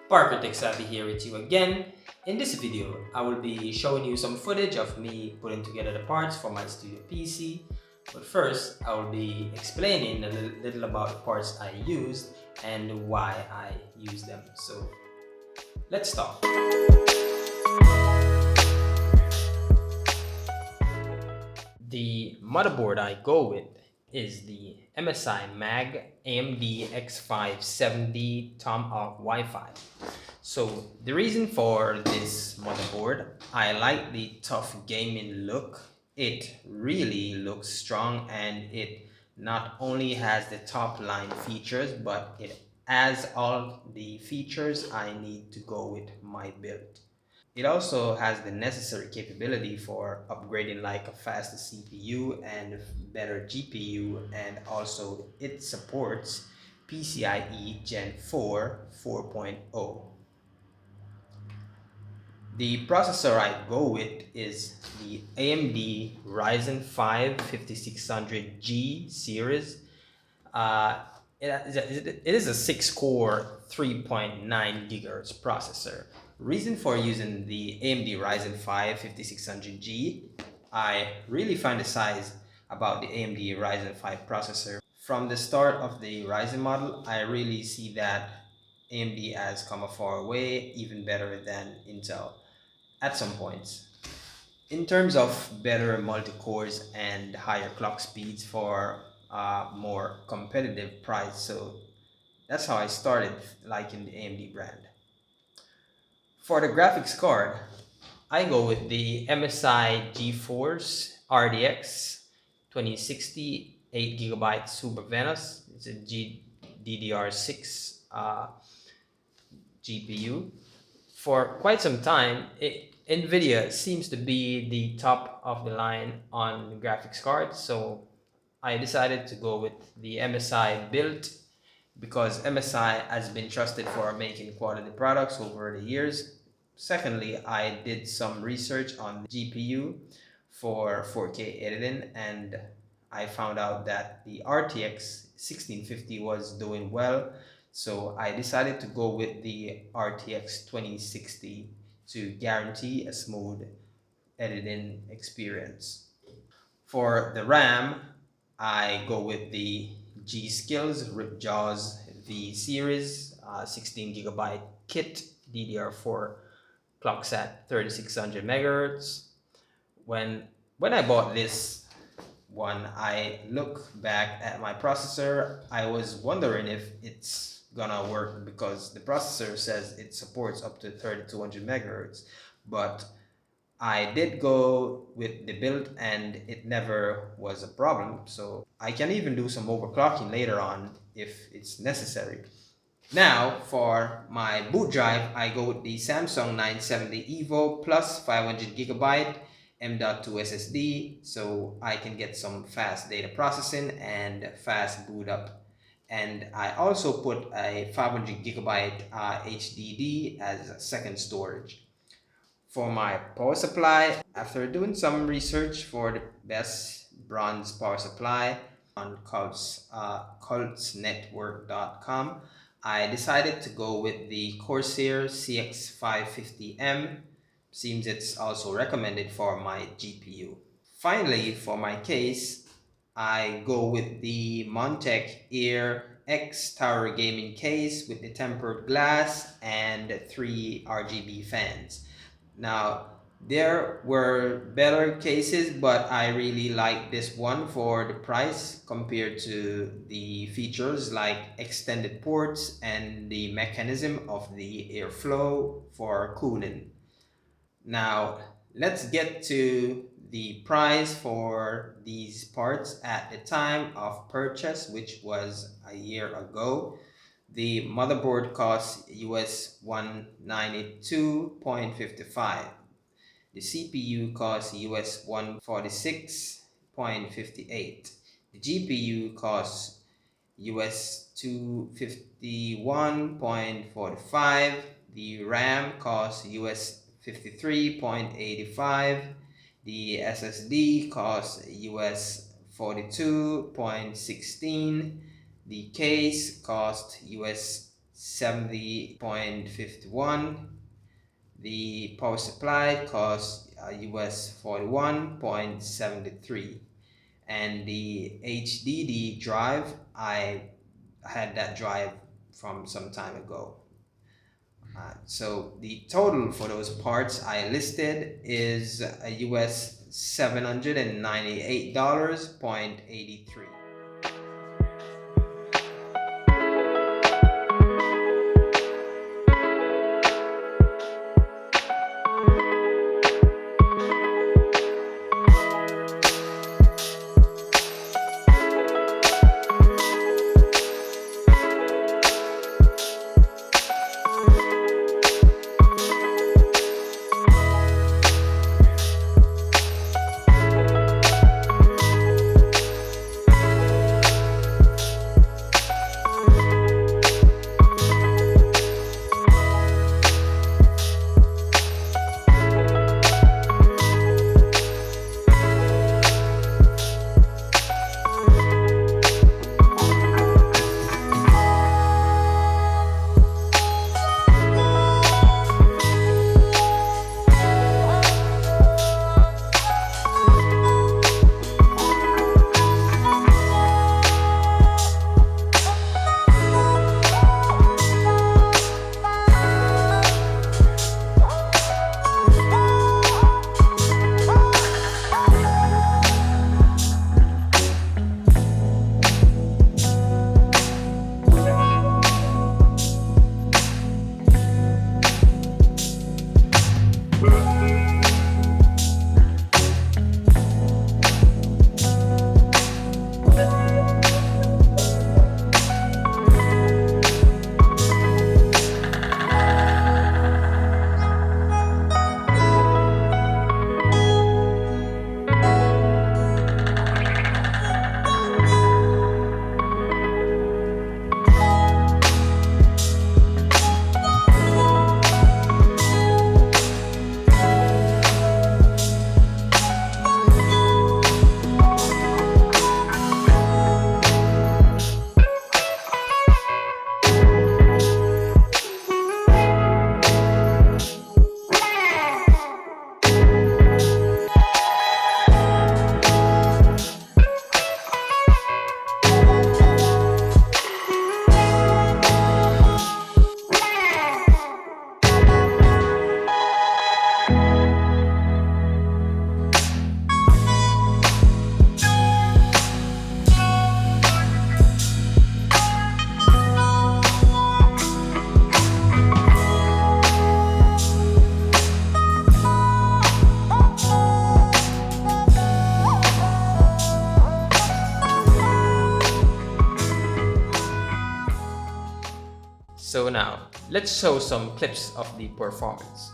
Parker Tech Savvy here with you again. In this video, I will be showing you some footage of me putting together the parts for my studio PC. But first, I will be explaining a little about the parts I used and why I use them. So let's start. The motherboard I go with is the MSI Mag AMD X570 Tomahawk Wi-Fi. So the reason for this motherboard, I like the tough gaming look. It really looks strong, and it not only has the top line features, but it has all the features I need to go with my build. It also has the necessary capability for upgrading like a faster CPU and better GPU, and also it supports PCIe Gen 4 4.0. The processor I go with is the AMD Ryzen 5 5600G series. Uh, it is a 6-core 3.9 gigahertz processor. Reason for using the AMD Ryzen 5 5600G, I really find the size about the AMD Ryzen 5 processor. From the start of the Ryzen model, I really see that AMD has come a far way, even better than Intel at some points. In terms of better multi-cores and higher clock speeds for a more competitive price, so that's how I started liking the AMD brand. For the graphics card, I go with the MSI GeForce RDX 2060 8GB Super Venus. It's a GDDR6 GPU. For quite some time, NVIDIA seems to be the top of the line on graphics cards, so I decided to go with the MSI build because MSI has been trusted for making quality products over the years. Secondly, I did some research on the GPU for 4K editing, and I found out that the RTX 1650 was doing well, so I decided to go with the RTX 2060 to guarantee a smooth editing experience. For the RAM, I go with the G-Skills Ripjaws V series 16 gigabyte kit DDR4 clocks at 3600 megahertz. When I bought this one, I look back at my processor. I was wondering if it's gonna work because the processor says it supports up to 3200 megahertz, but I did go with the build and it never was a problem. So I can even do some overclocking later on if it's necessary. Now for my boot drive, I go with the Samsung 970 EVO plus 500 gigabyte M.2 SSD, so I can get some fast data processing and fast boot up. And I also put a 500 gigabyte HDD as a second storage. For my power supply, after doing some research for the best bronze power supply on cultsnetwork.com, I decided to go with the Corsair CX550M. Seems it's also recommended for my GPU. Finally, for my case, I go with the Montech Air X Tower Gaming case with the tempered glass and 3 RGB fans. Now, there were better cases, but I really like this one for the price compared to the features like extended ports and the mechanism of the airflow for cooling. Now, let's get to the price for these parts at the time of purchase, which was a year ago. The motherboard costs US 192.55. The CPU costs US 146.58. The GPU costs US 251.45. The RAM costs US 53.85. The SSD costs US 42.16. The case cost US 70.51. The power supply cost US 41.73. And the HDD drive, I had that drive from some time ago. So the total for those parts I listed is US $798.83. So now, let's show some clips of the performance.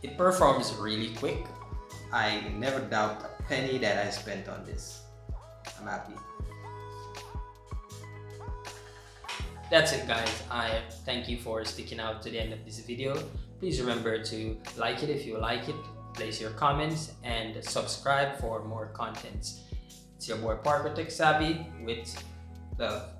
It performs really quick, I never doubt a penny that I spent on this. I'm happy. That's it, guys. I thank you for sticking out to the end of this video. Please remember to like it if you like it, place your comments, and subscribe for more contents. It's your boy Parker Tech Savvy with love.